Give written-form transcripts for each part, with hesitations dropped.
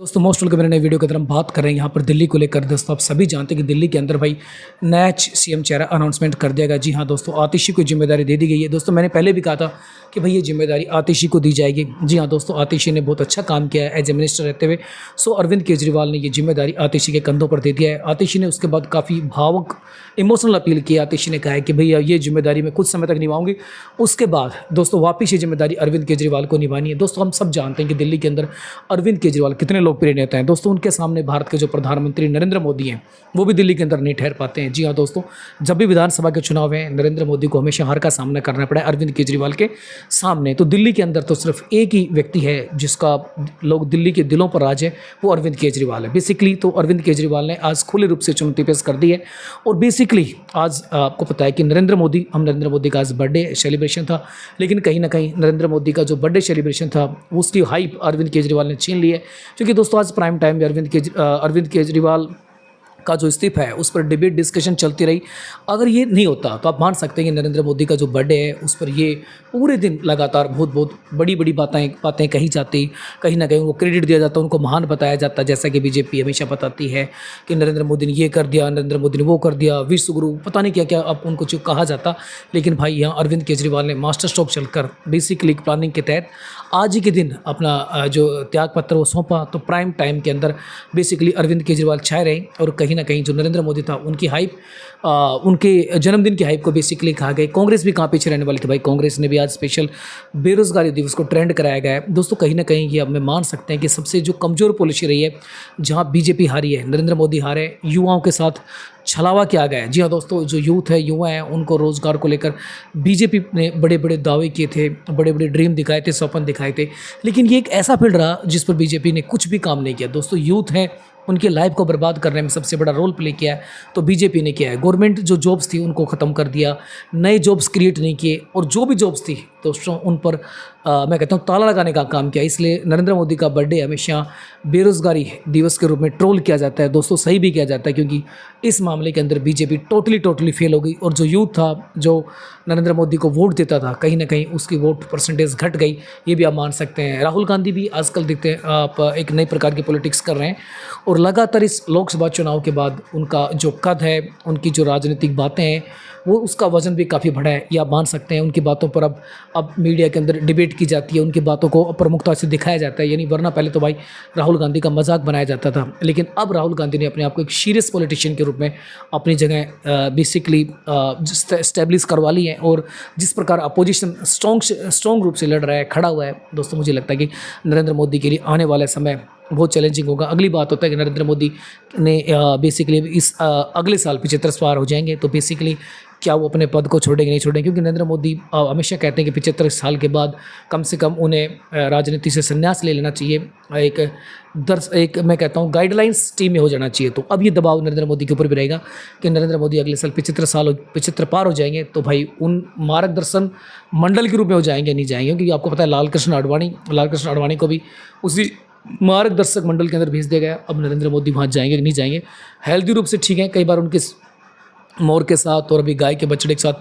दोस्तों most welcome मेरे नए वीडियो के अंदर हम बात कर रहे हैं यहाँ पर दिल्ली को लेकर। दोस्तों आप सभी जानते हैं कि दिल्ली के अंदर भाई नया सीएम चेहरा अनाउंसमेंट कर दिया गया। जी हाँ दोस्तों, आतिशी को जिम्मेदारी दे दी गई है। दोस्तों मैंने पहले भी कहा था कि भाई ये जिम्मेदारी आतिशी को दी जाएगी। जी हाँ दोस्तों, आतिशी ने बहुत अच्छा काम किया है एज ए मिनिस्टर रहते हुए। सो अरविंद केजरीवाल ने ये जिम्मेदारी आतिशी के कंधों पर दे दिया है। आतिशी ने उसके बाद काफ़ी भावुक इमोशनल अपील की। आतिशी ने कहा है कि भैया ये जिम्मेदारी मैं कुछ समय तक निभाऊंगी, उसके बाद दोस्तों वापिस ये जिम्मेदारी अरविंद केजरीवाल को निभानी है। दोस्तों हम सब जानते हैं कि दिल्ली के अंदर अरविंद केजरीवाल कितने लोकप्रिय नेता हैं। दोस्तों उनके सामने भारत के जो प्रधानमंत्री नरेंद्र मोदी हैं वो भी दिल्ली के अंदर नहीं ठहर पाते हैं। जी हाँ दोस्तों, जब भी विधानसभा के चुनाव हैं नरेंद्र मोदी को हमेशा हार का सामना करना पड़ा है अरविंद केजरीवाल के सामने। तो दिल्ली के अंदर तो सिर्फ एक ही व्यक्ति है जिसका लोग दिल्ली के दिलों पर राज है, वो अरविंद केजरीवाल है। बेसिकली तो अरविंद केजरीवाल ने आज खुले रूप से चुनौती पेश कर दी है। और बेसिकली आज आपको पता है कि नरेंद्र मोदी का आज बर्थडे सेलिब्रेशन था, लेकिन कहीं ना कहीं नरेंद्र मोदी का जो बर्थडे सेलिब्रेशन था उसकी हाइप अरविंद केजरीवाल ने छीन ली है। क्योंकि दोस्तों आज प्राइम टाइम में अरविंद केजरीवाल का जो इस्तीफा है उस पर डिबेट डिस्कशन चलती रही। अगर ये नहीं होता तो आप मान सकते हैं कि नरेंद्र मोदी का जो बर्थडे है उस पर ये पूरे दिन लगातार बहुत बड़ी बातें कही जाती, कहीं ना कहीं उनको क्रेडिट दिया जाता, उनको महान बताया जाता, जैसा कि बीजेपी हमेशा बताती है कि नरेंद्र मोदी ने ये कर दिया, नरेंद्र मोदी ने वो कर दिया, विश्व गुरु पता नहीं क्या क्या अब उनको जो कहा जाता। लेकिन भाई यहाँ अरविंद केजरीवाल ने मास्टर स्ट्रोक चलकर बेसिकली प्लानिंग के तहत आज ही के दिन अपना जो त्याग पत्र वो सौंपा। तो प्राइम टाइम के अंदर बेसिकली अरविंद केजरीवाल छाए रहे और कहीं ना कहीं जो नरेंद्र मोदी था उनकी हाइप, उनके जन्मदिन की हाइप को बेसिकली कहा गया। कांग्रेस भी कहाँ पीछे रहने वाली थी भाई, कांग्रेस ने भी आज स्पेशल बेरोजगारी दिवस को ट्रेंड कराया गया है। दोस्तों कहीं ना कहीं ये अब मैं मान सकते हैं कि सबसे जो कमज़ोर पॉलिसी रही है, जहाँ बीजेपी हारी है, नरेंद्र मोदी हारे, युवाओं के साथ छलावा किया गया है। जी हाँ दोस्तों, जो यूथ है, युवा हैं, उनको रोज़गार को लेकर बीजेपी ने बड़े बड़े दावे किए थे, बड़े बड़े ड्रीम दिखाए थे, सपन दिखाए थे, लेकिन ये एक ऐसा फील्ड रहा जिस पर बीजेपी ने कुछ भी काम नहीं किया। दोस्तों यूथ है, उनकी लाइफ को बर्बाद करने में सबसे बड़ा रोल प्ले किया है तो बीजेपी ने किया है। गवर्नमेंट जो जॉब्स थी उनको ख़त्म कर दिया, नए जॉब्स क्रिएट नहीं किए, और जो भी जॉब्स थी दोस्तों उन पर मैं कहता हूँ ताला लगाने का काम किया। इसलिए नरेंद्र मोदी का बर्थडे हमेशा बेरोज़गारी दिवस के रूप में ट्रोल किया जाता है। दोस्तों सही भी किया जाता है, क्योंकि इस मामले के अंदर बीजेपी टोटली फेल हो गई। और जो यूथ था, जो नरेंद्र मोदी को वोट देता था, कहीं ना कहीं उसकी वोट परसेंटेज घट गई, ये भी आप मान सकते हैं। राहुल गांधी भी आजकल देखते हैं आप एक नई प्रकार की पॉलिटिक्स कर रहे हैं, और लगातार इस लोकसभा चुनाव के बाद उनका जो कद है, उनकी जो राजनीतिक बातें हैं, वो उसका वजन भी काफ़ी बढ़ा है। ये आप मान सकते हैं। उनकी बातों पर अब मीडिया के अंदर डिबेट की जाती है, उनकी बातों को प्रमुखता से दिखाया जाता है। यानी वरना पहले तो भाई राहुल गांधी का मजाक बनाया जाता था, लेकिन अब राहुल गांधी ने अपने आप को एक सीरियस पॉलिटिशियन के रूप में अपनी जगह बेसिकली स्टैब्लिश करवा ली है। और जिस प्रकार अपोजिशन स्ट्रॉन्ग रूप से लड़ रहा है, खड़ा हुआ है, दोस्तों मुझे लगता है कि नरेंद्र मोदी के लिए आने वाला समय बहुत चैलेंजिंग होगा। अगली बात होता है कि नरेंद्र मोदी ने बेसिकली इस अगले साल 75 पार हो जाएंगे, तो बेसिकली क्या वो अपने पद को छोड़ेंगे नहीं छोड़ेंगे, क्योंकि नरेंद्र मोदी हमेशा कहते हैं कि 75 साल के बाद कम से कम उन्हें राजनीति से संन्यास ले लेना चाहिए, एक मैं कहता हूँ गाइडलाइंस टीम में हो जाना चाहिए। तो अब ये दबाव नरेंद्र मोदी के ऊपर भी रहेगा कि नरेंद्र मोदी अगले साल 75 पार हो जाएंगे, तो भाई उन मार्गदर्शन मंडल के रूप में हो जाएंगे नहीं जाएंगे। क्योंकि आपको पता है लाल कृष्ण आडवाणी को भी उसी मार्गदर्शक मंडल के अंदर भेज दिया गया। अब नरेंद्र मोदी वहाँ जाएंगे कि नहीं जाएंगे, हेल्दी रूप से ठीक है, कई बार उनके मोर के साथ और अभी गाय के बछड़े के साथ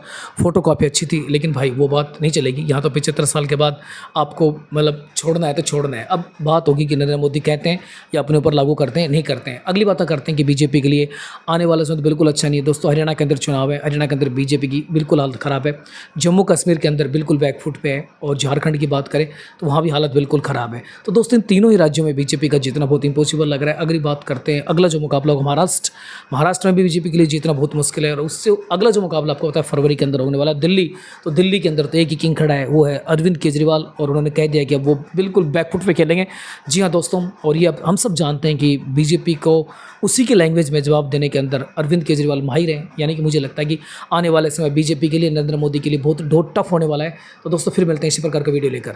फोटो कॉपी अच्छी थी, लेकिन भाई वो बात नहीं चलेगी। यहाँ तो 75 साल के बाद आपको मतलब छोड़ना है तो छोड़ना है। अब बात होगी कि नरेंद्र मोदी कहते हैं या अपने ऊपर लागू करते हैं, नहीं करते हैं। अगली बात करते हैं कि बीजेपी के लिए आने वाला समय तो बिल्कुल अच्छा नहीं है। दोस्तों हरियाणा के अंदर चुनाव है, हरियाणा के अंदर बीजेपी की बिल्कुल हालत ख़राब है, जम्मू कश्मीर के अंदर बिल्कुल बैकफुट पे है, और झारखंड की बात करें तो वहाँ भी हालत बिल्कुल ख़राब है। तो दोस्तों इन तीनों ही राज्यों में बीजेपी का जीतना बहुत इंपॉसिबल लग रहा है। अगली बात करते हैं अगला जो मुकाबला होगा महाराष्ट्र में भी बीजेपी के लिए जीतना बहुत मुश्किल है। और उससे अगला जो मुकाबला आपको पता है फरवरी के अंदर होने वाला दिल्ली, तो दिल्ली के अंदर तो एक ही किंग खड़ा है, वो है अरविंद केजरीवाल, और उन्होंने कह दिया कि अब वो बिल्कुल बैकफुट पे खेलेंगे। जी हाँ दोस्तों, और ये अब हम सब जानते हैं कि बीजेपी को उसी की लैंग्वेज में जवाब देने के अंदर अरविंद केजरीवाल माहिर हैं। यानी कि मुझे लगता है कि आने वाले समय बीजेपी के लिए, नरेंद्र मोदी के लिए बहुत टफ होने वाला है। तो दोस्तों फिर मिलते हैं इसी प्रकार का वीडियो लेकर।